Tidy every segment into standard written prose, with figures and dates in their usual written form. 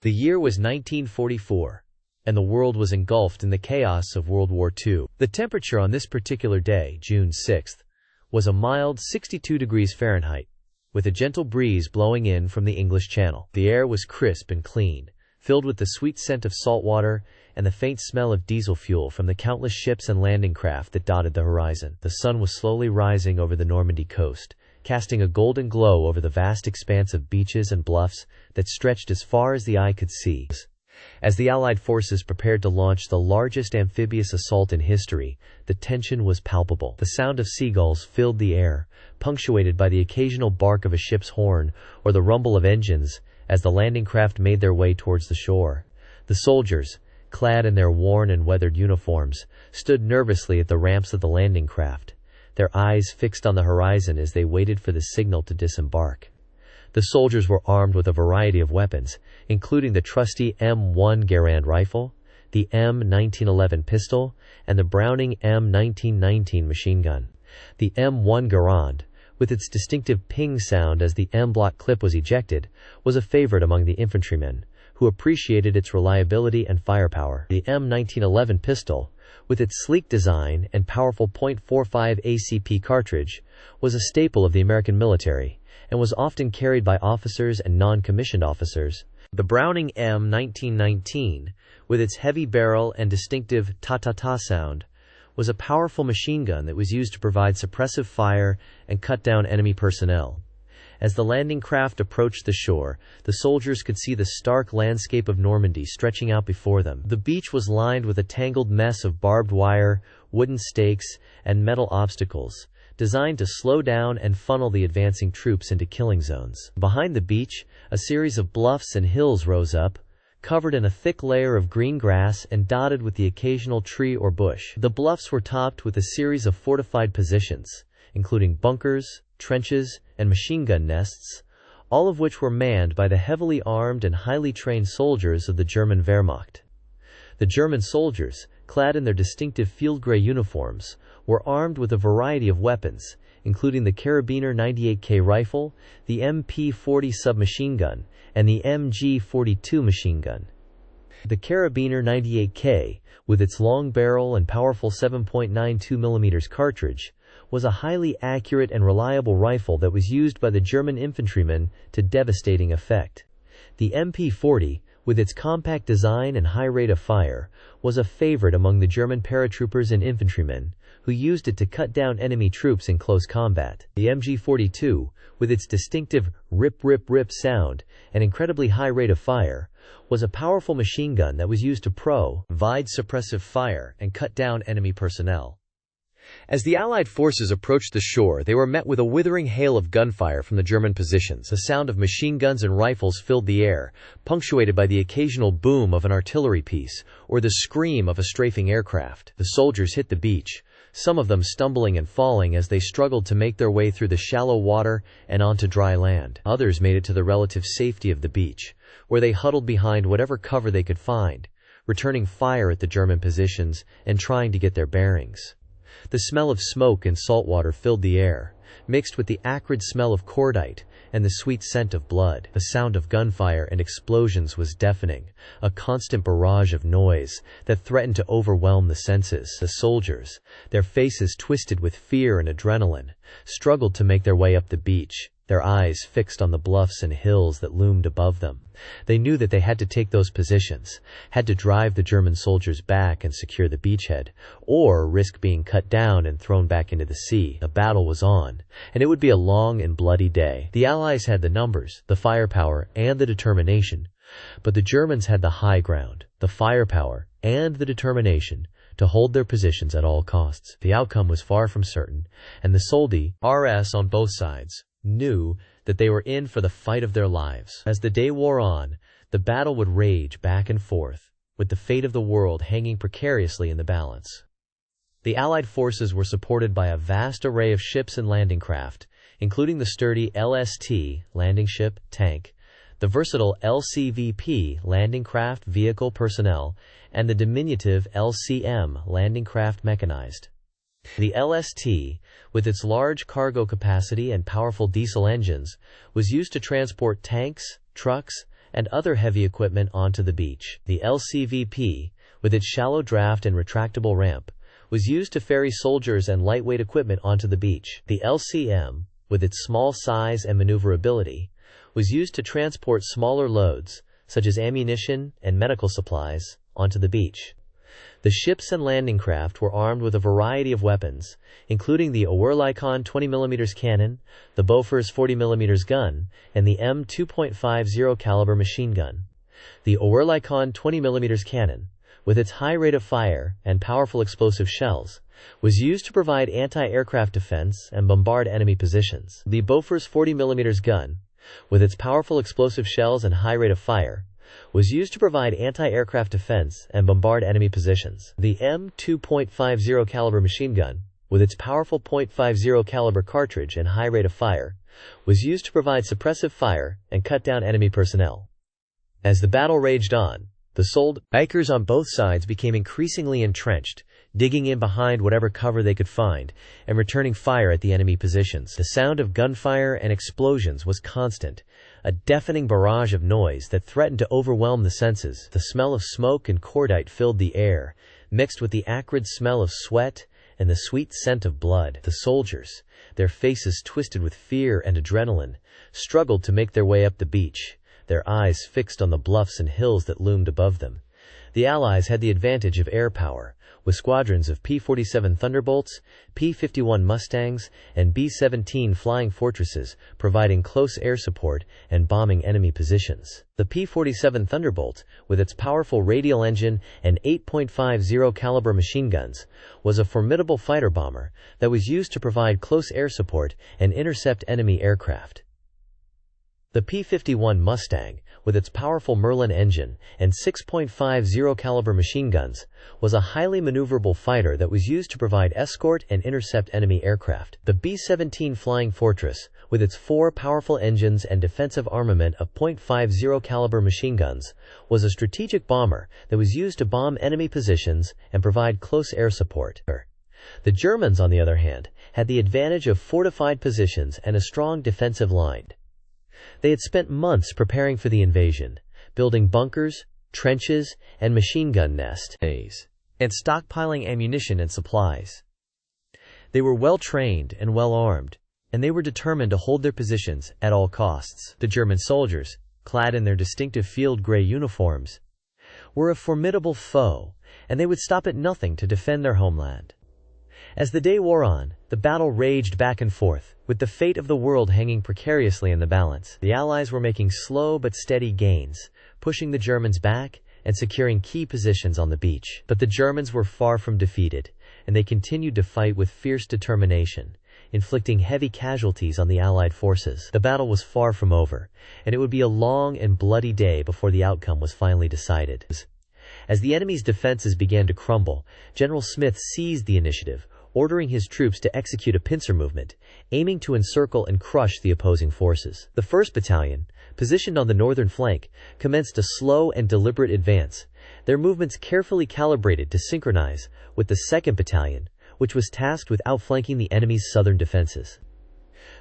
The year was 1944, and the world was engulfed in the chaos of World War II. The temperature on this particular day, June 6th, was a mild 62 degrees Fahrenheit, with a gentle breeze blowing in from the English Channel. The air was crisp and clean, filled with the sweet scent of salt water and the faint smell of diesel fuel from the countless ships and landing craft that dotted the horizon. The sun was slowly rising over the Normandy coast, casting a golden glow over the vast expanse of beaches and bluffs that stretched as far as the eye could see. As the Allied forces prepared to launch the largest amphibious assault in history, the tension was palpable. The sound of seagulls filled the air, punctuated by the occasional bark of a ship's horn or the rumble of engines as the landing craft made their way towards the shore. The soldiers, clad in their worn and weathered uniforms, stood nervously at the ramps of the landing craft, their eyes fixed on the horizon as they waited for the signal to disembark. The soldiers were armed with a variety of weapons, including the trusty M1 Garand rifle, the M1911 pistol, and the Browning M1919 machine gun. The M1 Garand, with its distinctive ping sound as the M-block clip was ejected, was a favorite among the infantrymen, who appreciated its reliability and firepower. The M1911 pistol, with its sleek design and powerful .45 ACP cartridge, was a staple of the American military, and was often carried by officers and non-commissioned officers. The Browning M1919, with its heavy barrel and distinctive ta-ta-ta sound, was a powerful machine gun that was used to provide suppressive fire and cut down enemy personnel. As the landing craft approached the shore, the soldiers could see the stark landscape of Normandy stretching out before them. The beach was lined with a tangled mess of barbed wire, wooden stakes, and metal obstacles, designed to slow down and funnel the advancing troops into killing zones. Behind the beach, a series of bluffs and hills rose up, covered in a thick layer of green grass and dotted with the occasional tree or bush. The bluffs were topped with a series of fortified positions, including bunkers, trenches, and machine gun nests, all of which were manned by the heavily armed and highly trained soldiers of the German Wehrmacht. The German soldiers, clad in their distinctive field gray uniforms, were armed with a variety of weapons, including the Carabiner 98K rifle, the MP40 submachine gun, and the MG42 machine gun. The Carabiner 98K, with its long barrel and powerful 7.92 mm cartridge, was a highly accurate and reliable rifle that was used by the German infantrymen to devastating effect. The MP40, with its compact design and high rate of fire, was a favorite among the German paratroopers and infantrymen, who used it to cut down enemy troops in close combat. The MG42, with its distinctive rip-rip-rip sound and incredibly high rate of fire, was a powerful machine gun that was used to provide suppressive fire and cut down enemy personnel. As the Allied forces approached the shore, they were met with a withering hail of gunfire from the German positions. The sound of machine guns and rifles filled the air, punctuated by the occasional boom of an artillery piece or the scream of a strafing aircraft. The soldiers hit the beach, some of them stumbling and falling as they struggled to make their way through the shallow water and onto dry land. Others made it to the relative safety of the beach, where they huddled behind whatever cover they could find, returning fire at the German positions and trying to get their bearings. The smell of smoke and salt water filled the air, mixed with the acrid smell of cordite and the sweet scent of blood. The sound of gunfire and explosions was deafening, a constant barrage of noise that threatened to overwhelm the senses. The soldiers, their faces twisted with fear and adrenaline, struggled to make their way up the beach, their eyes fixed on the bluffs and hills that loomed above them. They knew that they had to take those positions, had to drive the German soldiers back and secure the beachhead, or risk being cut down and thrown back into the sea. The battle was on, and it would be a long and bloody day. The Allies had the numbers, the firepower, and the determination, but the Germans had the high ground, the firepower, and the determination to hold their positions at all costs. The outcome was far from certain, and the soldiers on both sides knew that they were in for the fight of their lives. As the day wore on, the battle would rage back and forth, with the fate of the world hanging precariously in the balance. The Allied forces were supported by a vast array of ships and landing craft, including the sturdy LST landing ship tank, the versatile LCVP landing craft vehicle personnel, and the diminutive LCM landing craft mechanized. The LST, with its large cargo capacity and powerful diesel engines, was used to transport tanks, trucks, and other heavy equipment onto the beach. The LCVP, with its shallow draft and retractable ramp, was used to ferry soldiers and lightweight equipment onto the beach. The LCM, with its small size and maneuverability, was used to transport smaller loads, such as ammunition and medical supplies, onto the beach. The ships and landing craft were armed with a variety of weapons, including the Oerlikon 20mm cannon, the Bofors 40mm gun, and the M2.50 caliber machine gun. The Oerlikon 20mm cannon, with its high rate of fire and powerful explosive shells, was used to provide anti-aircraft defense and bombard enemy positions. The Bofors 40mm gun, with its powerful explosive shells and high rate of fire, was used to provide anti-aircraft defense and bombard enemy positions. The M2.50 caliber machine gun, with its powerful .50 caliber cartridge and high rate of fire, was used to provide suppressive fire and cut down enemy personnel. As the battle raged on, the soldiers on both sides became increasingly entrenched, digging in behind whatever cover they could find, and returning fire at the enemy positions. The sound of gunfire and explosions was constant, a deafening barrage of noise that threatened to overwhelm the senses. The smell of smoke and cordite filled the air, mixed with the acrid smell of sweat and the sweet scent of blood. The soldiers, their faces twisted with fear and adrenaline, struggled to make their way up the beach, their eyes fixed on the bluffs and hills that loomed above them. The Allies had the advantage of air power, with squadrons of P-47 Thunderbolts, P-51 Mustangs, and B-17 Flying Fortresses providing close air support and bombing enemy positions. The P-47 Thunderbolt, with its powerful radial engine and 8.50 caliber machine guns, was a formidable fighter bomber that was used to provide close air support and intercept enemy aircraft. The P-51 Mustang, with its powerful Merlin engine and 6.50 caliber machine guns, was a highly maneuverable fighter that was used to provide escort and intercept enemy aircraft. The B-17 Flying Fortress, with its 4 powerful engines and defensive armament of .50 caliber machine guns, was a strategic bomber that was used to bomb enemy positions and provide close air support. The Germans, on the other hand, had the advantage of fortified positions and a strong defensive line. They had spent months preparing for the invasion, building bunkers, trenches, and machine gun nests, and stockpiling ammunition and supplies. They were well trained and well armed, and they were determined to hold their positions at all costs. The German soldiers, clad in their distinctive field gray uniforms, were a formidable foe, and they would stop at nothing to defend their homeland. As the day wore on, the battle raged back and forth, with the fate of the world hanging precariously in the balance. The Allies were making slow but steady gains, pushing the Germans back and securing key positions on the beach. But the Germans were far from defeated, and they continued to fight with fierce determination, inflicting heavy casualties on the Allied forces. The battle was far from over, and it would be a long and bloody day before the outcome was finally decided. As the enemy's defenses began to crumble, General Smith seized the initiative, ordering his troops to execute a pincer movement, aiming to encircle and crush the opposing forces. The 1st Battalion, positioned on the northern flank, commenced a slow and deliberate advance, their movements carefully calibrated to synchronize with the 2nd Battalion, which was tasked with outflanking the enemy's southern defenses.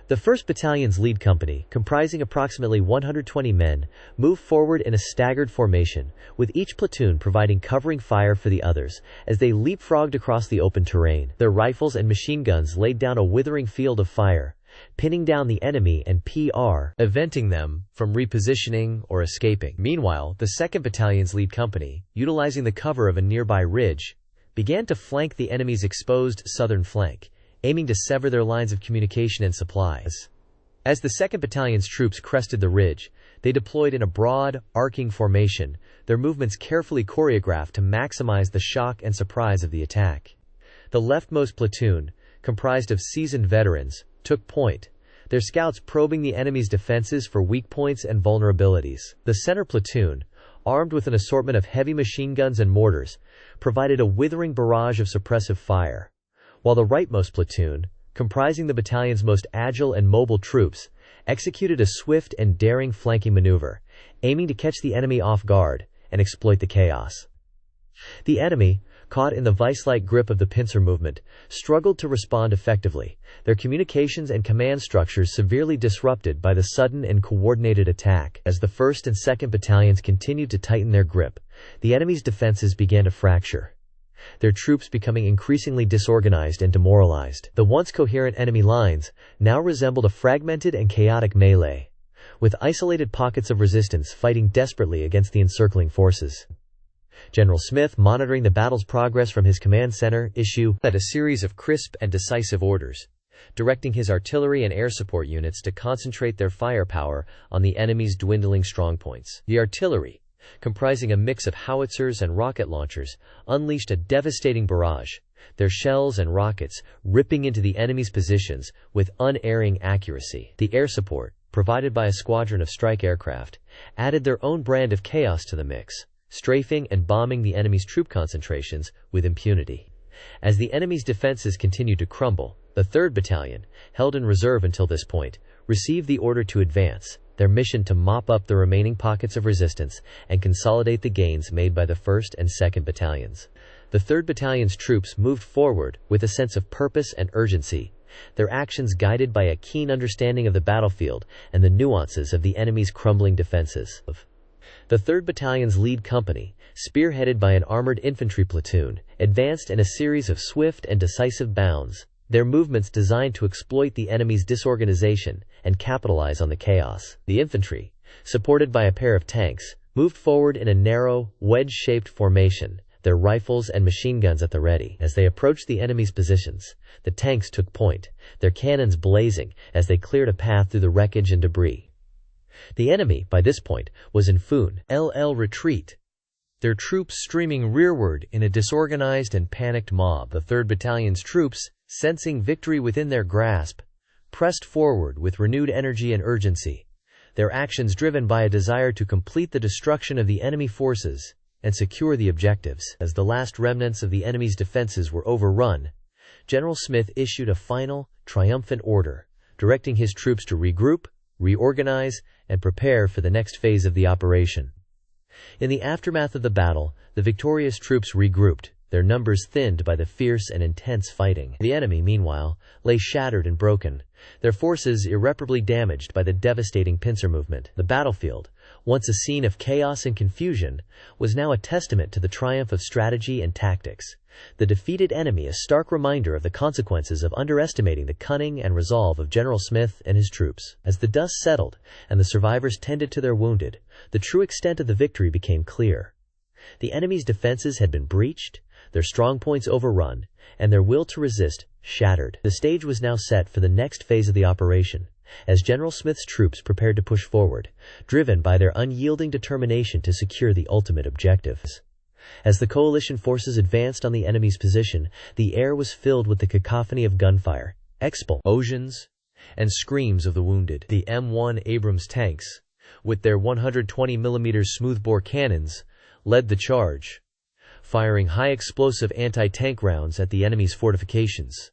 The 1st Battalion's lead company, comprising approximately 120 men, moved forward in a staggered formation, with each platoon providing covering fire for the others as they leapfrogged across the open terrain. Their rifles and machine guns laid down a withering field of fire, pinning down the enemy and preventing them from repositioning or escaping. Meanwhile, the 2nd Battalion's lead company, utilizing the cover of a nearby ridge, began to flank the enemy's exposed southern flank, aiming to sever their lines of communication and supplies. As the 2nd Battalion's troops crested the ridge, they deployed in a broad, arcing formation, their movements carefully choreographed to maximize the shock and surprise of the attack. The leftmost platoon, comprised of seasoned veterans, took point, their scouts probing the enemy's defenses for weak points and vulnerabilities. The center platoon, armed with an assortment of heavy machine guns and mortars, provided a withering barrage of suppressive fire, while the rightmost platoon, comprising the battalion's most agile and mobile troops, executed a swift and daring flanking maneuver, aiming to catch the enemy off guard and exploit the chaos. The enemy, caught in the vice-like grip of the pincer movement, struggled to respond effectively, their communications and command structures severely disrupted by the sudden and coordinated attack. As the 1st and 2nd Battalions continued to tighten their grip, the enemy's defenses began to fracture, their troops becoming increasingly disorganized and demoralized. The once coherent enemy lines now resembled a fragmented and chaotic melee, with isolated pockets of resistance fighting desperately against the encircling forces. General Smith, monitoring the battle's progress from his command center, issued a series of crisp and decisive orders, directing his artillery and air support units to concentrate their firepower on the enemy's dwindling strongpoints. The artillery, comprising a mix of howitzers and rocket launchers, unleashed a devastating barrage, their shells and rockets ripping into the enemy's positions with unerring accuracy. The air support, provided by a squadron of strike aircraft, added their own brand of chaos to the mix, strafing and bombing the enemy's troop concentrations with impunity. As the enemy's defenses continued to crumble, the 3rd Battalion, held in reserve until this point, received the order to advance, their mission to mop up the remaining pockets of resistance and consolidate the gains made by the 1st and 2nd Battalions. The 3rd Battalion's troops moved forward with a sense of purpose and urgency, their actions guided by a keen understanding of the battlefield and the nuances of the enemy's crumbling defenses. The 3rd Battalion's lead company, spearheaded by an armored infantry platoon, advanced in a series of swift and decisive bounds, their movements designed to exploit the enemy's disorganization and capitalize on the chaos. The infantry, supported by a pair of tanks, moved forward in a narrow, wedge-shaped formation, their rifles and machine guns at the ready. As they approached the enemy's positions, the tanks took point, their cannons blazing as they cleared a path through the wreckage and debris. The enemy, by this point, was in full retreat, their troops streaming rearward in a disorganized and panicked mob. The 3rd Battalion's troops, sensing victory within their grasp, pressed forward with renewed energy and urgency, their actions driven by a desire to complete the destruction of the enemy forces and secure the objectives. As the last remnants of the enemy's defenses were overrun, General Smith issued a final, triumphant order, directing his troops to regroup, reorganize, and prepare for the next phase of the operation. In the aftermath of the battle, the victorious troops regrouped, their numbers thinned by the fierce and intense fighting. The enemy, meanwhile, lay shattered and broken, their forces irreparably damaged by the devastating pincer movement. The battlefield, once a scene of chaos and confusion, was now a testament to the triumph of strategy and tactics, the defeated enemy a stark reminder of the consequences of underestimating the cunning and resolve of General Smith and his troops. As the dust settled and the survivors tended to their wounded, the true extent of the victory became clear. The enemy's defenses had been breached, their strong points overrun, and their will to resist shattered. The stage was now set for the next phase of the operation, as General Smith's troops prepared to push forward, driven by their unyielding determination to secure the ultimate objectives. As the coalition forces advanced on the enemy's position, the air was filled with the cacophony of gunfire, explosions, and screams of the wounded. The M1 Abrams tanks, with their 120mm smoothbore cannons, led the charge, firing high-explosive anti-tank rounds at the enemy's fortifications.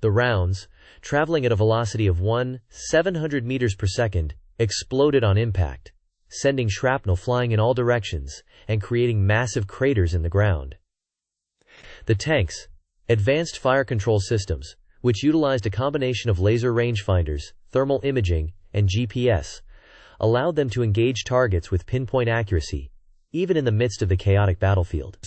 The rounds, traveling at a velocity of 700 meters per second, exploded on impact, sending shrapnel flying in all directions and creating massive craters in the ground. The tanks, advanced fire control systems, which utilized a combination of laser rangefinders, thermal imaging, and GPS, allowed them to engage targets with pinpoint accuracy, even in the midst of the chaotic battlefield.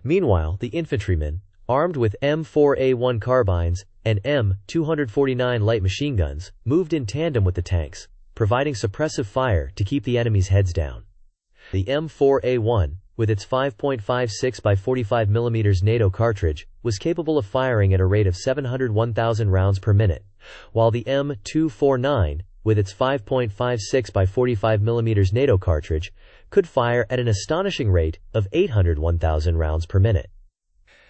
Meanwhile, the infantrymen, armed with M4A1 carbines and M249 light machine guns, moved in tandem with the tanks, providing suppressive fire to keep the enemy's heads down. The M4A1, with its 5.56 by 45 mm NATO cartridge, was capable of firing at a rate of 701,000 rounds per minute, while the M249, with its 5.56 by 45 mm NATO cartridge, could fire at an astonishing rate of 801,000 rounds per minute.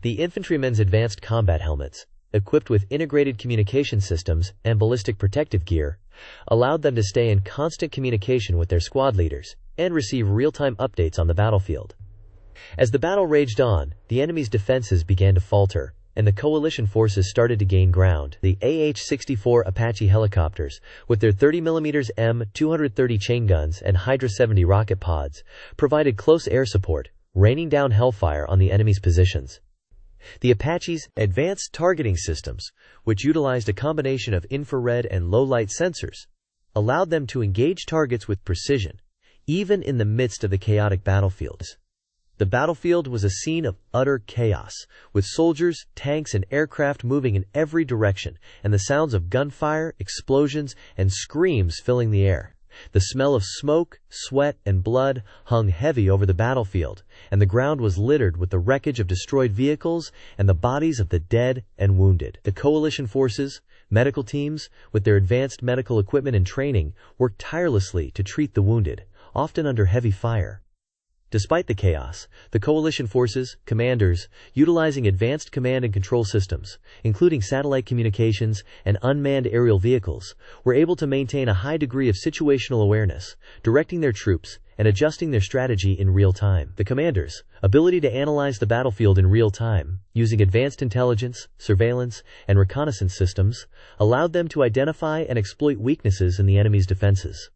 The infantrymen's advanced combat helmets, equipped with integrated communication systems and ballistic protective gear, allowed them to stay in constant communication with their squad leaders and receive real-time updates on the battlefield. As the battle raged on, the enemy's defenses began to falter, and the coalition forces started to gain ground. The AH-64 Apache helicopters, with their 30mm M230 chain guns and Hydra 70 rocket pods, provided close air support, raining down hellfire on the enemy's positions. The Apache's advanced targeting systems, which utilized a combination of infrared and low-light sensors, allowed them to engage targets with precision, even in the midst of the chaotic battlefields. The battlefield was a scene of utter chaos, with soldiers, tanks, and aircraft moving in every direction, and the sounds of gunfire, explosions, and screams filling the air. The smell of smoke, sweat, and blood hung heavy over the battlefield, and the ground was littered with the wreckage of destroyed vehicles and the bodies of the dead and wounded. The coalition forces, medical teams, with their advanced medical equipment and training, worked tirelessly to treat the wounded, often under heavy fire. Despite the chaos, the coalition forces, commanders, utilizing advanced command and control systems, including satellite communications and unmanned aerial vehicles, were able to maintain a high degree of situational awareness, directing their troops and adjusting their strategy in real time. The commanders' ability to analyze the battlefield in real time, using advanced intelligence, surveillance, and reconnaissance systems, allowed them to identify and exploit weaknesses in the enemy's defenses.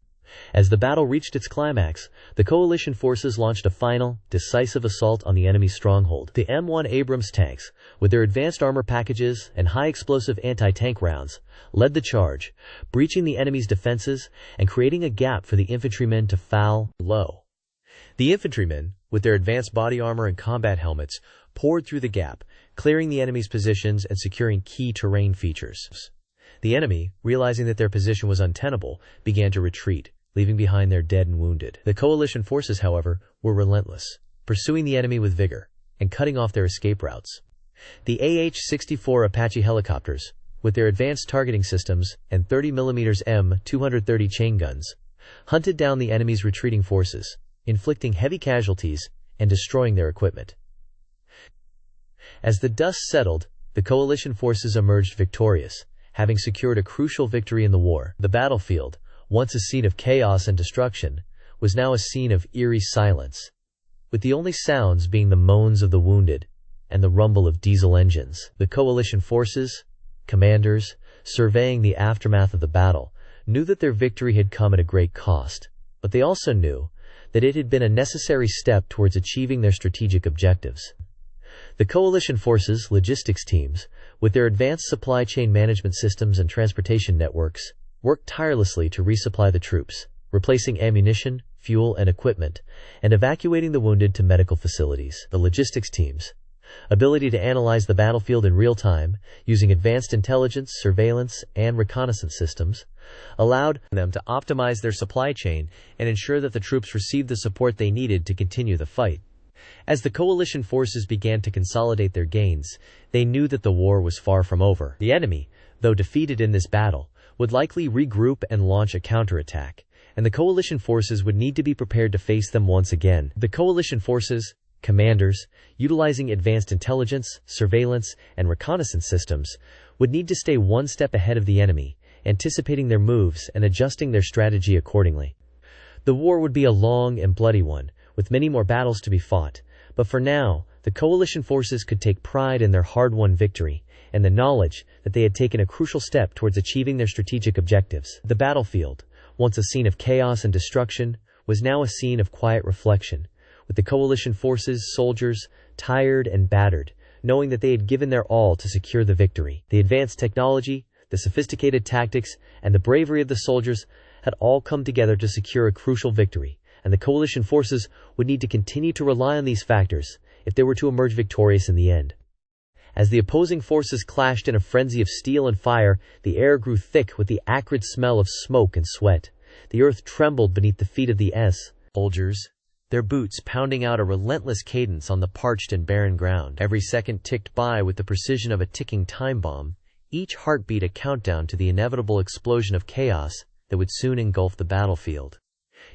As the battle reached its climax, the coalition forces launched a final, decisive assault on the enemy's stronghold. The M1 Abrams tanks, with their advanced armor packages and high-explosive anti-tank rounds, led the charge, breaching the enemy's defenses and creating a gap for the infantrymen to foul low. The infantrymen, with their advanced body armor and combat helmets, poured through the gap, clearing the enemy's positions and securing key terrain features. The enemy, realizing that their position was untenable, began to retreat, leaving behind their dead and wounded. The coalition forces, however, were relentless, pursuing the enemy with vigor and cutting off their escape routes. The AH-64 Apache helicopters, with their advanced targeting systems and 30mm M230 chain guns, hunted down the enemy's retreating forces, inflicting heavy casualties and destroying their equipment. As the dust settled, the coalition forces emerged victorious, having secured a crucial victory in the war. The battlefield, once a scene of chaos and destruction, was now a scene of eerie silence, with the only sounds being the moans of the wounded and the rumble of diesel engines. The coalition forces, commanders, surveying the aftermath of the battle, knew that their victory had come at a great cost, but they also knew that it had been a necessary step towards achieving their strategic objectives. The coalition forces' logistics teams, with their advanced supply chain management systems and transportation networks, worked tirelessly to resupply the troops, replacing ammunition, fuel, and equipment, and evacuating the wounded to medical facilities. The logistics teams' ability to analyze the battlefield in real time, using advanced intelligence, surveillance, and reconnaissance systems, allowed them to optimize their supply chain and ensure that the troops received the support they needed to continue the fight. As the coalition forces began to consolidate their gains, they knew that the war was far from over. The enemy, though defeated in this battle, would likely regroup and launch a counterattack, and the coalition forces would need to be prepared to face them once again. The coalition forces, commanders, utilizing advanced intelligence, surveillance, and reconnaissance systems, would need to stay one step ahead of the enemy, anticipating their moves and adjusting their strategy accordingly. The war would be a long and bloody one, with many more battles to be fought, but for now, the coalition forces could take pride in their hard-won victory and the knowledge that they had taken a crucial step towards achieving their strategic objectives. The battlefield, once a scene of chaos and destruction, was now a scene of quiet reflection, with the coalition forces' soldiers, tired and battered, knowing that they had given their all to secure the victory. The advanced technology, the sophisticated tactics, and the bravery of the soldiers had all come together to secure a crucial victory, and the coalition forces would need to continue to rely on these factors if they were to emerge victorious in the end. As the opposing forces clashed in a frenzy of steel and fire, the air grew thick with the acrid smell of smoke and sweat. The earth trembled beneath the feet of the soldiers, their boots pounding out a relentless cadence on the parched and barren ground. Every second ticked by with the precision of a ticking time bomb, each heartbeat a countdown to the inevitable explosion of chaos that would soon engulf the battlefield.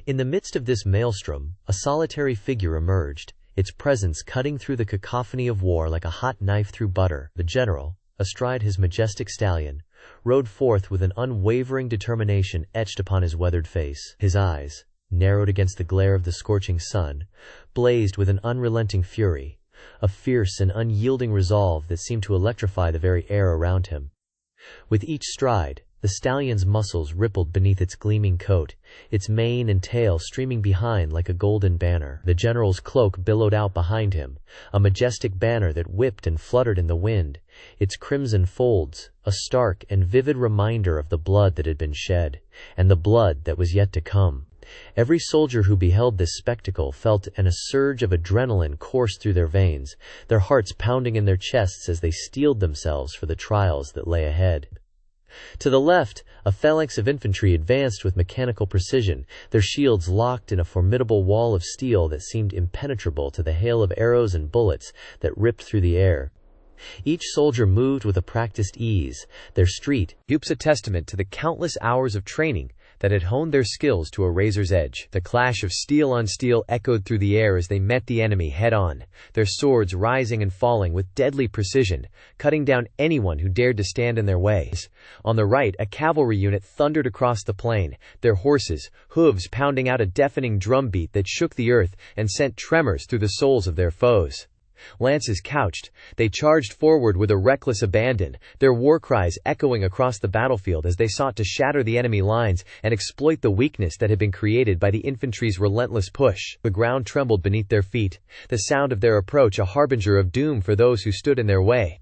In the midst of this maelstrom, a solitary figure emerged, its presence cutting through the cacophony of war like a hot knife through butter. The general, astride his majestic stallion, rode forth with an unwavering determination etched upon his weathered face. His eyes, narrowed against the glare of the scorching sun, blazed with an unrelenting fury, a fierce and unyielding resolve that seemed to electrify the very air around him. With each stride, The stallion's muscles rippled beneath its gleaming coat, its mane and tail streaming behind like a golden banner. The general's cloak billowed out behind him, a majestic banner that whipped and fluttered in the wind, its crimson folds, a stark and vivid reminder of the blood that had been shed, and the blood that was yet to come. Every soldier who beheld this spectacle felt a surge of adrenaline course through their veins, their hearts pounding in their chests as they steeled themselves for the trials that lay ahead. To the left, a phalanx of infantry advanced with mechanical precision, their shields locked in a formidable wall of steel that seemed impenetrable to the hail of arrows and bullets that ripped through the air. Each soldier moved with a practiced ease, their street a testament to the countless hours of training that had honed their skills to a razor's edge. The clash of steel on steel echoed through the air as they met the enemy head-on, their swords rising and falling with deadly precision, cutting down anyone who dared to stand in their way. On the right, a cavalry unit thundered across the plain, their horses' hooves pounding out a deafening drumbeat that shook the earth and sent tremors through the souls of their foes. Lances couched, they charged forward with a reckless abandon, their war cries echoing across the battlefield as they sought to shatter the enemy lines and exploit the weakness that had been created by the infantry's relentless push. The ground trembled beneath their feet, the sound of their approach a harbinger of doom for those who stood in their way.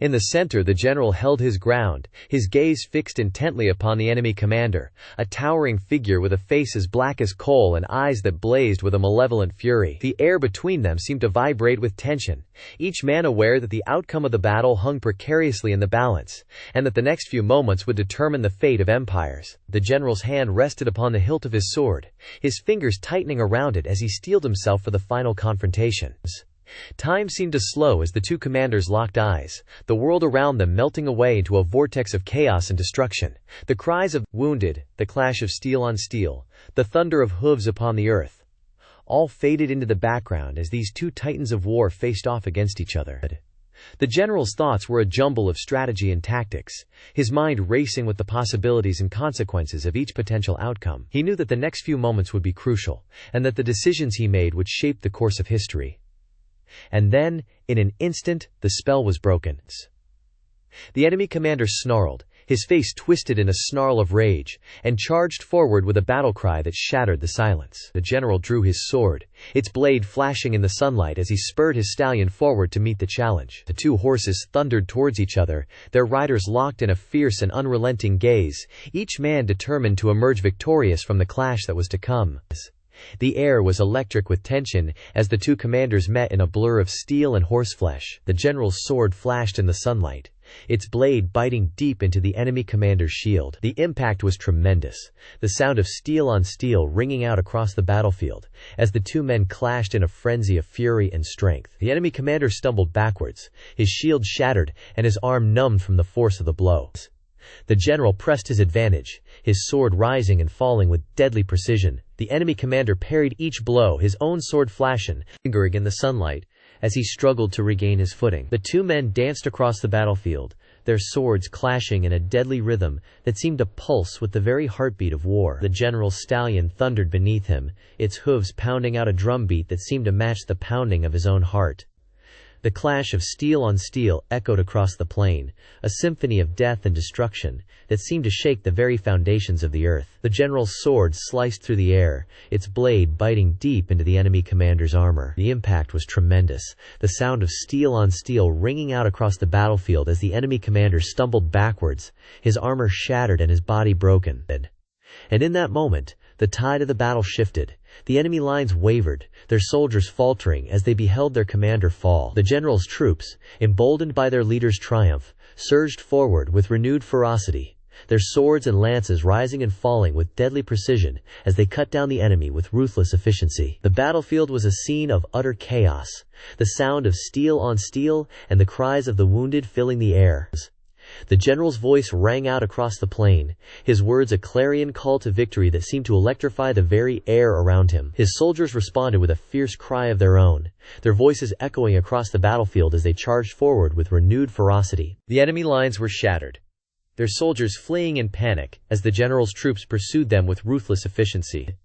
In the center, the general held his ground, his gaze fixed intently upon the enemy commander, a towering figure with a face as black as coal and eyes that blazed with a malevolent fury. The air between them seemed to vibrate with tension, each man aware that the outcome of the battle hung precariously in the balance, and that the next few moments would determine the fate of empires. The general's hand rested upon the hilt of his sword, his fingers tightening around it as he steeled himself for the final confrontation. Time seemed to slow as the two commanders locked eyes, the world around them melting away into a vortex of chaos and destruction. The cries of "wounded," the clash of steel on steel, the thunder of hooves upon the earth, all faded into the background as these two titans of war faced off against each other. The general's thoughts were a jumble of strategy and tactics, his mind racing with the possibilities and consequences of each potential outcome. He knew that the next few moments would be crucial, and that the decisions he made would shape the course of history. And then, in an instant, the spell was broken. The enemy commander snarled, his face twisted in a snarl of rage, and charged forward with a battle cry that shattered the silence. The general drew his sword, its blade flashing in the sunlight as he spurred his stallion forward to meet the challenge. The two horses thundered towards each other, their riders locked in a fierce and unrelenting gaze, each man determined to emerge victorious from the clash that was to come. The air was electric with tension as the two commanders met in a blur of steel and horseflesh. The general's sword flashed in the sunlight, its blade biting deep into the enemy commander's shield. The impact was tremendous, the sound of steel on steel ringing out across the battlefield as the two men clashed in a frenzy of fury and strength. The enemy commander stumbled backwards, his shield shattered and his arm numbed from the force of the blow. The general pressed his advantage, his sword rising and falling with deadly precision. The enemy commander parried each blow, his own sword flashing in the sunlight as he struggled to regain his footing. The two men danced across the battlefield, their swords clashing in a deadly rhythm that seemed to pulse with the very heartbeat of war. The general's stallion thundered beneath him, its hooves pounding out a drumbeat that seemed to match the pounding of his own heart. The clash of steel on steel echoed across the plain, a symphony of death and destruction that seemed to shake the very foundations of the earth. The general's sword sliced through the air, its blade biting deep into the enemy commander's armor. The impact was tremendous, the sound of steel on steel ringing out across the battlefield as the enemy commander stumbled backwards, his armor shattered and his body broken. And in that moment, the tide of the battle shifted. The enemy lines wavered, their soldiers faltering as they beheld their commander fall. The general's troops, emboldened by their leader's triumph, surged forward with renewed ferocity, their swords and lances rising and falling with deadly precision as they cut down the enemy with ruthless efficiency. The battlefield was a scene of utter chaos, the sound of steel on steel and the cries of the wounded filling the air. The general's voice rang out across the plain, his words a clarion call to victory that seemed to electrify the very air around him. His soldiers responded with a fierce cry of their own, their voices echoing across the battlefield as they charged forward with renewed ferocity. The enemy lines were shattered, their soldiers fleeing in panic as the general's troops pursued them with ruthless efficiency.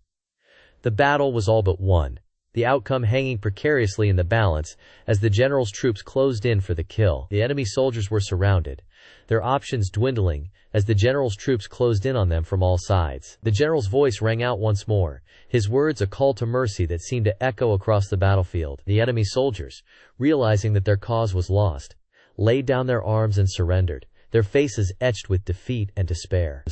The battle was all but won, the outcome hanging precariously in the balance as the general's troops closed in for the kill. The enemy soldiers were surrounded, their options dwindling as the general's troops closed in on them from all sides. The general's voice rang out once more, his words a call to mercy that seemed to echo across the battlefield. The enemy soldiers, realizing that their cause was lost, laid down their arms and surrendered, their faces etched with defeat and despair.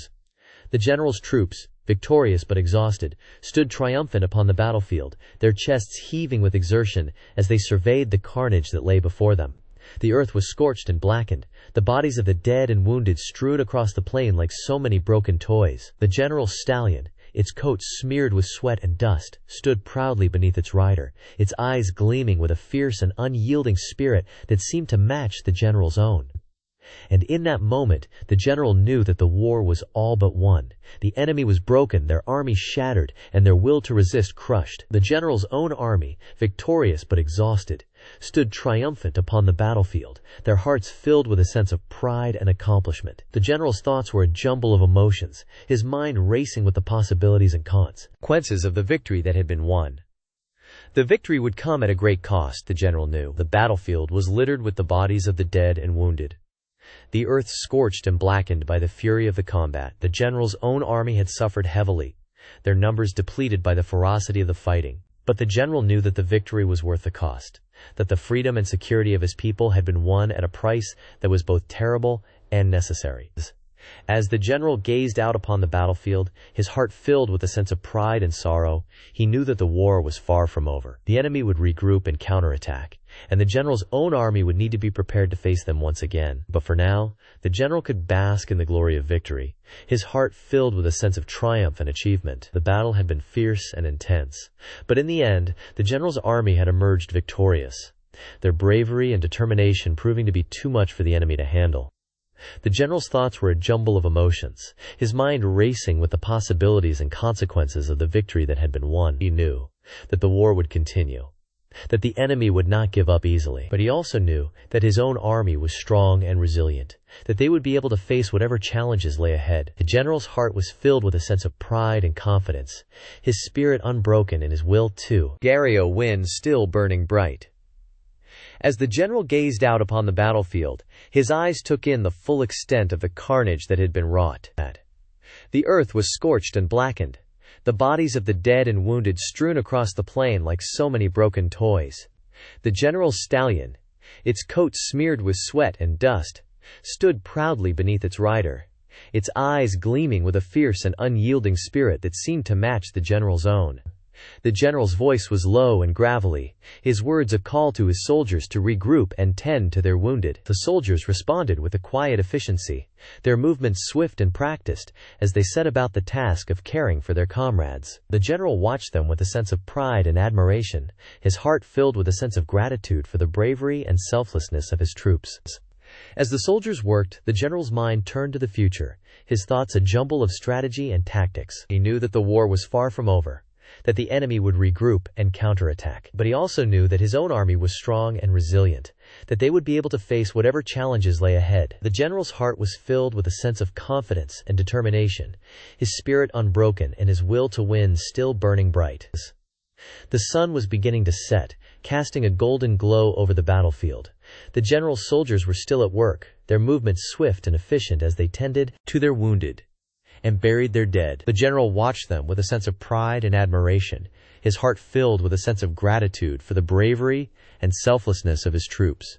The general's troops, victorious but exhausted, stood triumphant upon the battlefield, their chests heaving with exertion as they surveyed the carnage that lay before them. The earth was scorched and blackened, the bodies of the dead and wounded strewn across the plain like so many broken toys. The general's stallion, its coat smeared with sweat and dust, stood proudly beneath its rider, its eyes gleaming with a fierce and unyielding spirit that seemed to match the general's own. And in that moment, the general knew that the war was all but won. The enemy was broken, their army shattered, and their will to resist crushed. The general's own army, victorious but exhausted, stood triumphant upon the battlefield, their hearts filled with a sense of pride and accomplishment. The general's thoughts were a jumble of emotions, his mind racing with the possibilities and consequences of the victory that had been won. The victory would come at a great cost, the general knew. The battlefield was littered with the bodies of the dead and wounded, the earth scorched and blackened by the fury of the combat. The general's own army had suffered heavily, their numbers depleted by the ferocity of the fighting. But the general knew that the victory was worth the cost, that the freedom and security of his people had been won at a price that was both terrible and necessary. As the general gazed out upon the battlefield, his heart filled with a sense of pride and sorrow, he knew that the war was far from over. The enemy would regroup and counterattack, and the general's own army would need to be prepared to face them once again. But for now, the general could bask in the glory of victory, his heart filled with a sense of triumph and achievement. The battle had been fierce and intense, but in the end, the general's army had emerged victorious, their bravery and determination proving to be too much for the enemy to handle. The general's thoughts were a jumble of emotions, his mind racing with the possibilities and consequences of the victory that had been won. He knew that the war would continue, that the enemy would not give up easily. But he also knew that his own army was strong and resilient, that they would be able to face whatever challenges lay ahead. The general's heart was filled with a sense of pride and confidence, his spirit unbroken and his will to carry a win still burning bright. As the general gazed out upon the battlefield, his eyes took in the full extent of the carnage that had been wrought. The earth was scorched and blackened, the bodies of the dead and wounded strewn across the plain like so many broken toys. The general's stallion, its coat smeared with sweat and dust, stood proudly beneath its rider, its eyes gleaming with a fierce and unyielding spirit that seemed to match the general's own. The general's voice was low and gravelly, his words a call to his soldiers to regroup and tend to their wounded. The soldiers responded with a quiet efficiency, their movements swift and practiced, as they set about the task of caring for their comrades. The general watched them with a sense of pride and admiration, his heart filled with a sense of gratitude for the bravery and selflessness of his troops. As the soldiers worked, the general's mind turned to the future, his thoughts a jumble of strategy and tactics. He knew that the war was far from over, that the enemy would regroup and counterattack. But he also knew that his own army was strong and resilient, that they would be able to face whatever challenges lay ahead. The general's heart was filled with a sense of confidence and determination, his spirit unbroken and his will to win still burning bright. The sun was beginning to set, casting a golden glow over the battlefield. The general's soldiers were still at work, their movements swift and efficient as they tended to their wounded and buried their dead. The general watched them with a sense of pride and admiration, his heart filled with a sense of gratitude for the bravery and selflessness of his troops.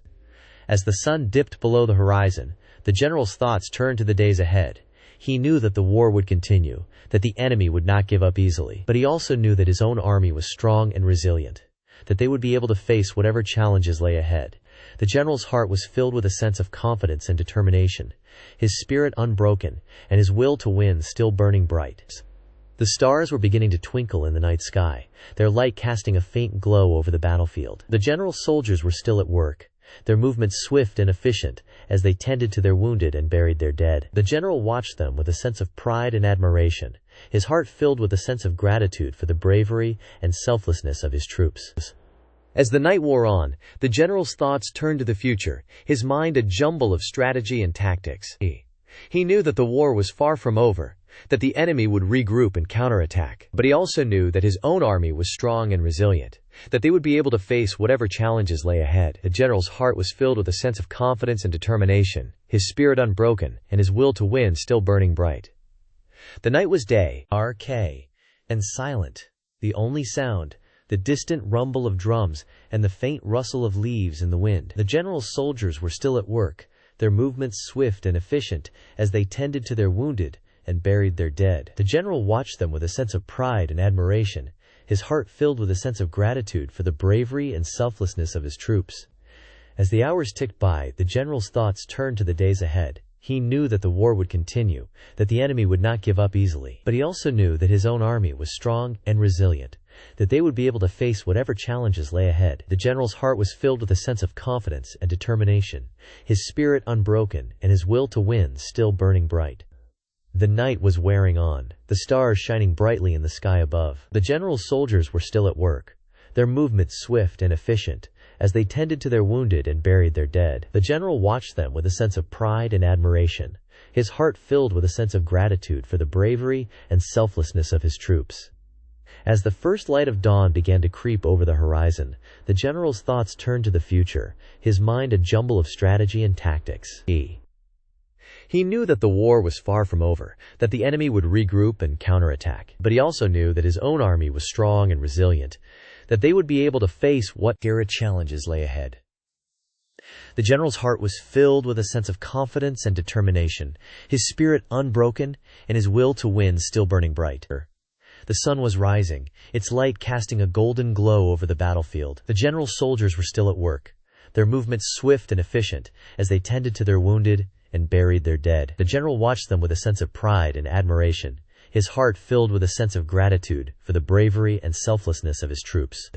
As the sun dipped below the horizon, the general's thoughts turned to the days ahead. He knew that the war would continue, that the enemy would not give up easily. But he also knew that his own army was strong and resilient, that they would be able to face whatever challenges lay ahead. The general's heart was filled with a sense of confidence and determination, his spirit unbroken, and his will to win still burning bright. The stars were beginning to twinkle in the night sky, their light casting a faint glow over the battlefield. The general's soldiers were still at work, their movements swift and efficient, as they tended to their wounded and buried their dead. The general watched them with a sense of pride and admiration, his heart filled with a sense of gratitude for the bravery and selflessness of his troops. As the night wore on, the general's thoughts turned to the future, his mind a jumble of strategy and tactics. He knew that the war was far from over, that the enemy would regroup and counterattack. But he also knew that his own army was strong and resilient, that they would be able to face whatever challenges lay ahead. The general's heart was filled with a sense of confidence and determination, his spirit unbroken, and his will to win still burning bright. The night was day, and silent. The only sound, the distant rumble of drums and the faint rustle of leaves in the wind. The general's soldiers were still at work, their movements swift and efficient as they tended to their wounded and buried their dead. The general watched them with a sense of pride and admiration, his heart filled with a sense of gratitude for the bravery and selflessness of his troops. As the hours ticked by, the general's thoughts turned to the days ahead. He knew that the war would continue, that the enemy would not give up easily. But he also knew that his own army was strong and resilient, that they would be able to face whatever challenges lay ahead. The general's heart was filled with a sense of confidence and determination, his spirit unbroken, and his will to win still burning bright. The night was wearing on, the stars shining brightly in the sky above. The general's soldiers were still at work, their movements swift and efficient, as they tended to their wounded and buried their dead. The general watched them with a sense of pride and admiration, his heart filled with a sense of gratitude for the bravery and selflessness of his troops. As the first light of dawn began to creep over the horizon, the general's thoughts turned to the future, his mind a jumble of strategy and tactics. He knew that the war was far from over, that the enemy would regroup and counterattack. But he also knew that his own army was strong and resilient, that they would be able to face whatever challenges lay ahead. The general's heart was filled with a sense of confidence and determination, his spirit unbroken, and his will to win still burning bright. The sun was rising, its light casting a golden glow over the battlefield. The general's soldiers were still at work, their movements swift and efficient, as they tended to their wounded and buried their dead. The general watched them with a sense of pride and admiration, his heart filled with a sense of gratitude for the bravery and selflessness of his troops.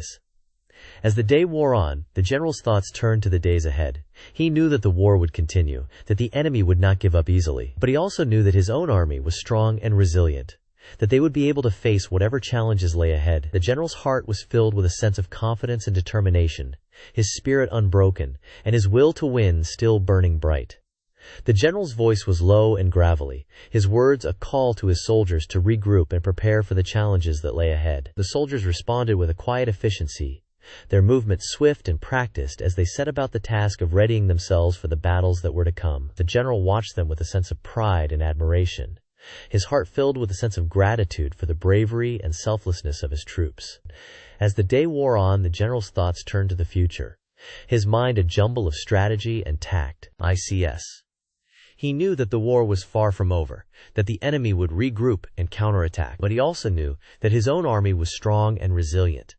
As the day wore on, the general's thoughts turned to the days ahead. He knew that the war would continue, that the enemy would not give up easily. But he also knew that his own army was strong and resilient, that they would be able to face whatever challenges lay ahead. The general's heart was filled with a sense of confidence and determination, his spirit unbroken, and his will to win still burning bright. The general's voice was low and gravelly, his words a call to his soldiers to regroup and prepare for the challenges that lay ahead. The soldiers responded with a quiet efficiency, their movements swift and practiced as they set about the task of readying themselves for the battles that were to come. The general watched them with a sense of pride and admiration, his heart filled with a sense of gratitude for the bravery and selflessness of his troops. As the day wore on, the general's thoughts turned to the future, his mind a jumble of strategy and tact. He knew that the war was far from over, that the enemy would regroup and counterattack. But he also knew that his own army was strong and resilient,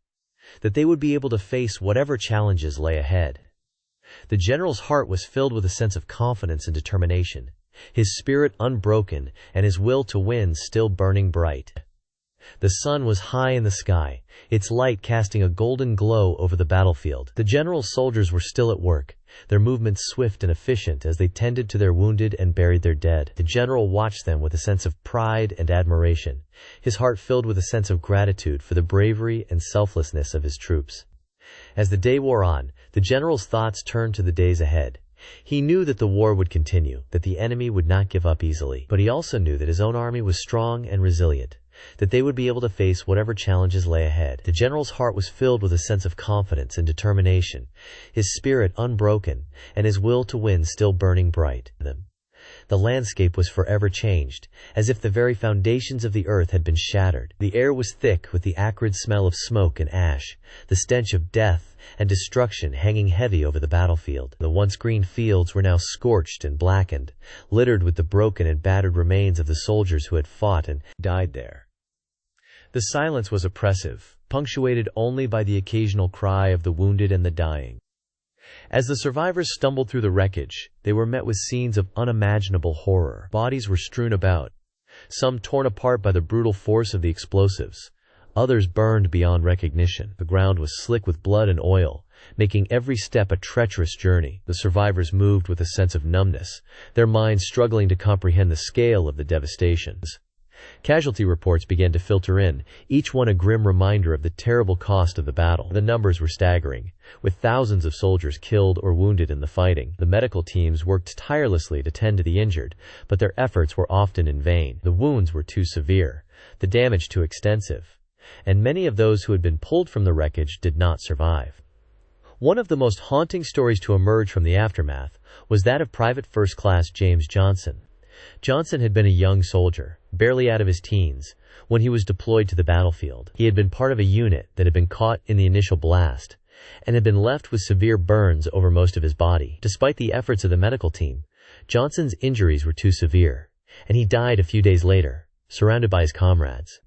that they would be able to face whatever challenges lay ahead. The general's heart was filled with a sense of confidence and determination, his spirit unbroken, and his will to win still burning bright. The sun was high in the sky, its light casting a golden glow over the battlefield. The general's soldiers were still at work, their movements swift and efficient as they tended to their wounded and buried their dead. The general watched them with a sense of pride and admiration, his heart filled with a sense of gratitude for the bravery and selflessness of his troops. As the day wore on, the general's thoughts turned to the days ahead. He knew that the war would continue, that the enemy would not give up easily. But he also knew that his own army was strong and resilient, that they would be able to face whatever challenges lay ahead. The general's heart was filled with a sense of confidence and determination, his spirit unbroken, and his will to win still burning bright. The landscape was forever changed, as if the very foundations of the earth had been shattered. The air was thick with the acrid smell of smoke and ash, the stench of death and destruction hanging heavy over the battlefield. The once green fields were now scorched and blackened, littered with the broken and battered remains of the soldiers who had fought and died there. The silence was oppressive, punctuated only by the occasional cry of the wounded and the dying. As the survivors stumbled through the wreckage, they were met with scenes of unimaginable horror. Bodies were strewn about, some torn apart by the brutal force of the explosives, others burned beyond recognition. The ground was slick with blood and oil, making every step a treacherous journey. The survivors moved with a sense of numbness, their minds struggling to comprehend the scale of the devastations. Casualty reports began to filter in, each one a grim reminder of the terrible cost of the battle. The numbers were staggering, with thousands of soldiers killed or wounded in the fighting. The medical teams worked tirelessly to tend to the injured, but their efforts were often in vain. The wounds were too severe, the damage too extensive, and many of those who had been pulled from the wreckage did not survive. One of the most haunting stories to emerge from the aftermath was that of Private First Class James Johnson. Johnson had been a young soldier, barely out of his teens, when he was deployed to the battlefield. He had been part of a unit that had been caught in the initial blast and had been left with severe burns over most of his body. Despite the efforts of the medical team, Johnson's injuries were too severe, and he died a few days later, surrounded by his comrades.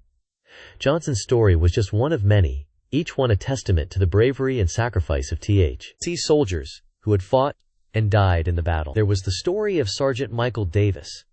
Johnson's story was just one of many, each one a testament to the bravery and sacrifice of T.H.C. soldiers who had fought and died in the battle. There was the story of Sergeant Michael Davis,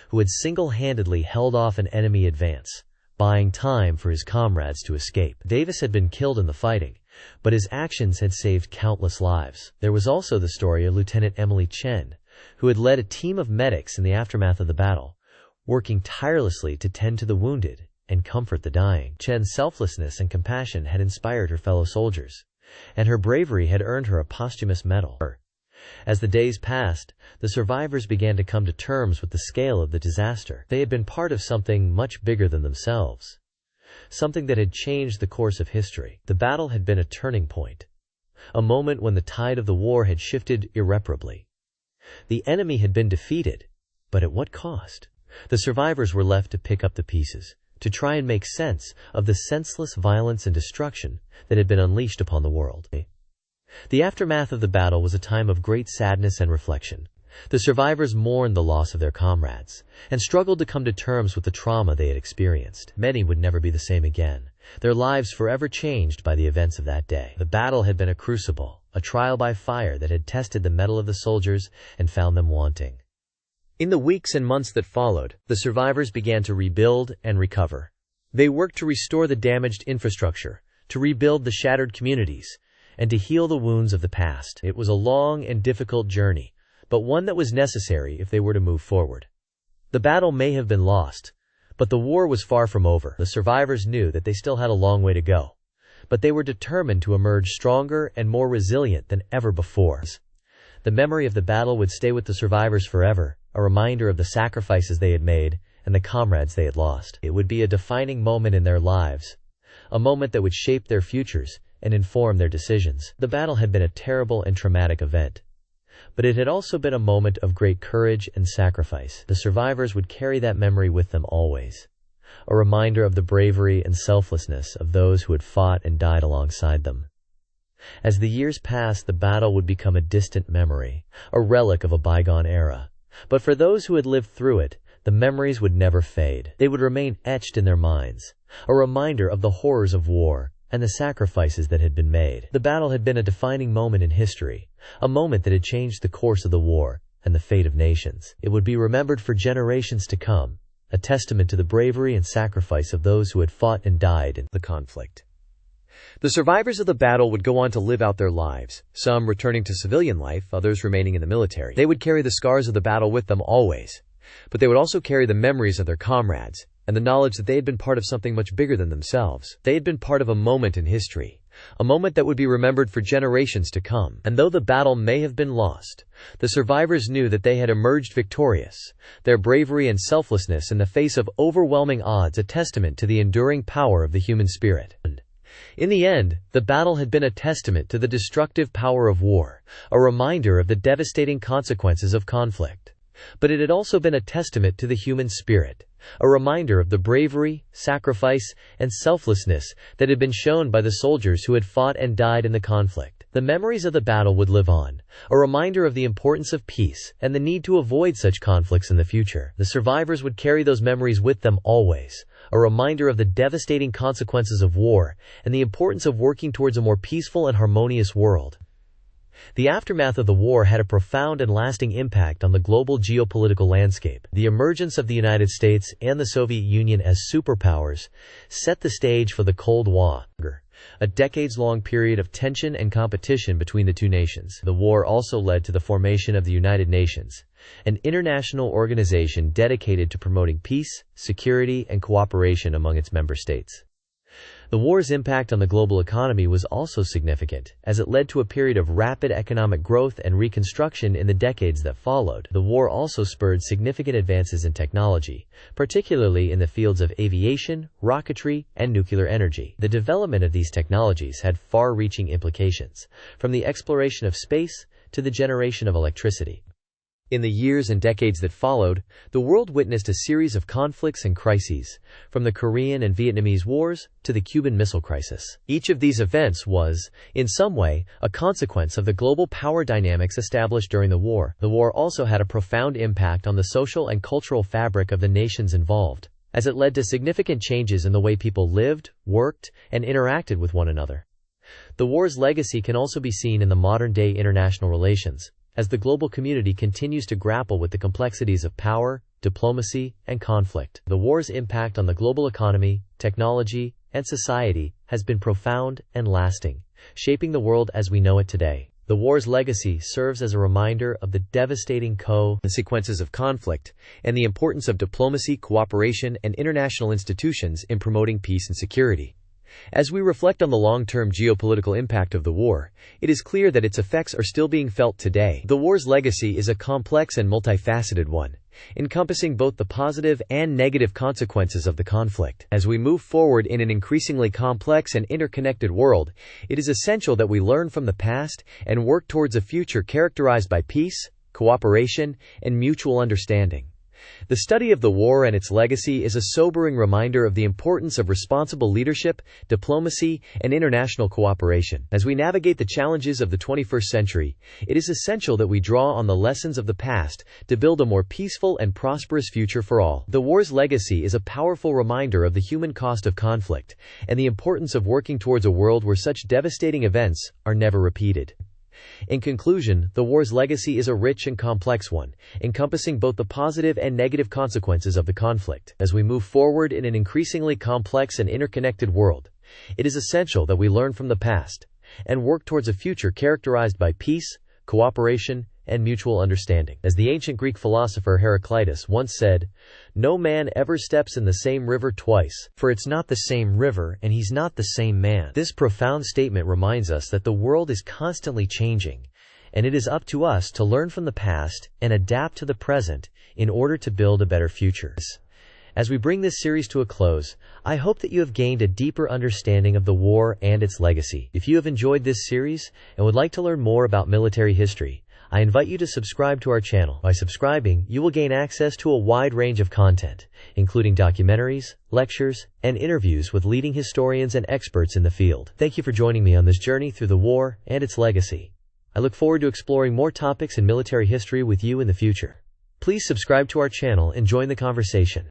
who had single-handedly held off an enemy advance, buying time for his comrades to escape. Davis had been killed in the fighting, but his actions had saved countless lives. There was also the story of Lieutenant Emily Chen, who had led a team of medics in the aftermath of the battle, working tirelessly to tend to the wounded and comfort the dying. Chen's selflessness and compassion had inspired her fellow soldiers, and her bravery had earned her a posthumous medal. As the days passed, the survivors began to come to terms with the scale of the disaster. They had been part of something much bigger than themselves, something that had changed the course of history. The battle had been a turning point, a moment when the tide of the war had shifted irreparably. The enemy had been defeated, but at what cost? The survivors were left to pick up the pieces, to try and make sense of the senseless violence and destruction that had been unleashed upon the world. The aftermath of the battle was a time of great sadness and reflection. The survivors mourned the loss of their comrades and struggled to come to terms with the trauma they had experienced. Many would never be the same again, their lives forever changed by the events of that day. The battle had been a crucible, a trial by fire that had tested the mettle of the soldiers and found them wanting. In the weeks and months that followed, the survivors began to rebuild and recover. They worked to restore the damaged infrastructure, to rebuild the shattered communities, and to heal the wounds of the past. It was a long and difficult journey, but one that was necessary if they were to move forward. The battle may have been lost, but the war was far from over. The survivors knew that they still had a long way to go, but they were determined to emerge stronger and more resilient than ever before. The memory of the battle would stay with the survivors forever, a reminder of the sacrifices they had made and the comrades they had lost. It would be a defining moment in their lives, a moment that would shape their futures and inform their decisions. The battle had been a terrible and traumatic event, but it had also been a moment of great courage and sacrifice. The survivors would carry that memory with them always, a reminder of the bravery and selflessness of those who had fought and died alongside them. As the years passed, the battle would become a distant memory, a relic of a bygone era. But for those who had lived through it, the memories would never fade. They would remain etched in their minds, a reminder of the horrors of war and the sacrifices that had been made. The battle had been a defining moment in history, a moment that had changed the course of the war and the fate of nations. It would be remembered for generations to come, a testament to the bravery and sacrifice of those who had fought and died in the conflict. The survivors of the battle would go on to live out their lives, some returning to civilian life, others remaining in the military. They would carry the scars of the battle with them always, but they would also carry the memories of their comrades and the knowledge that they had been part of something much bigger than themselves. They had been part of a moment in history, a moment that would be remembered for generations to come. And though the battle may have been lost, the survivors knew that they had emerged victorious, their bravery and selflessness in the face of overwhelming odds a testament to the enduring power of the human spirit. In the end, the battle had been a testament to the destructive power of war, a reminder of the devastating consequences of conflict. But it had also been a testament to the human spirit, a reminder of the bravery, sacrifice, and selflessness that had been shown by the soldiers who had fought and died in the conflict. The memories of the battle would live on, a reminder of the importance of peace and the need to avoid such conflicts in the future. The survivors would carry those memories with them always, a reminder of the devastating consequences of war and the importance of working towards a more peaceful and harmonious world. The aftermath of the war had a profound and lasting impact on the global geopolitical landscape. The emergence of the United States and the Soviet Union as superpowers set the stage for the Cold War, a decades-long period of tension and competition between the two nations. The war also led to the formation of the United Nations, an international organization dedicated to promoting peace, security, and cooperation among its member states. The war's impact on the global economy was also significant, as it led to a period of rapid economic growth and reconstruction in the decades that followed. The war also spurred significant advances in technology, particularly in the fields of aviation, rocketry, and nuclear energy. The development of these technologies had far-reaching implications, from the exploration of space to the generation of electricity. In the years and decades that followed, the world witnessed a series of conflicts and crises, from the Korean and Vietnamese wars to the Cuban Missile Crisis. Each of these events was, in some way, a consequence of the global power dynamics established during the war. The war also had a profound impact on the social and cultural fabric of the nations involved, as it led to significant changes in the way people lived, worked, and interacted with one another. The war's legacy can also be seen in the modern-day international relations, as the global community continues to grapple with the complexities of power, diplomacy, and conflict. The war's impact on the global economy, technology, and society has been profound and lasting, shaping the world as we know it today. The war's legacy serves as a reminder of the devastating consequences of conflict and the importance of diplomacy, cooperation, and international institutions in promoting peace and security. As we reflect on the long-term geopolitical impact of the war, it is clear that its effects are still being felt today. The war's legacy is a complex and multifaceted one, encompassing both the positive and negative consequences of the conflict. As we move forward in an increasingly complex and interconnected world, it is essential that we learn from the past and work towards a future characterized by peace, cooperation, and mutual understanding. The study of the war and its legacy is a sobering reminder of the importance of responsible leadership, diplomacy, and international cooperation. As we navigate the challenges of the 21st century, it is essential that we draw on the lessons of the past to build a more peaceful and prosperous future for all. The war's legacy is a powerful reminder of the human cost of conflict and the importance of working towards a world where such devastating events are never repeated. In conclusion, the war's legacy is a rich and complex one, encompassing both the positive and negative consequences of the conflict. As we move forward in an increasingly complex and interconnected world, it is essential that we learn from the past and work towards a future characterized by peace, cooperation, and mutual understanding. As the ancient Greek philosopher Heraclitus once said, "No man ever steps in the same river twice, for it's not the same river and he's not the same man." This profound statement reminds us that the world is constantly changing, and it is up to us to learn from the past and adapt to the present in order to build a better future. As we bring this series to a close, I hope that you have gained a deeper understanding of the war and its legacy. If you have enjoyed this series and would like to learn more about military history, I invite you to subscribe to our channel. By subscribing, you will gain access to a wide range of content, including documentaries, lectures, and interviews with leading historians and experts in the field. Thank you for joining me on this journey through the war and its legacy. I look forward to exploring more topics in military history with you in the future. Please subscribe to our channel and join the conversation.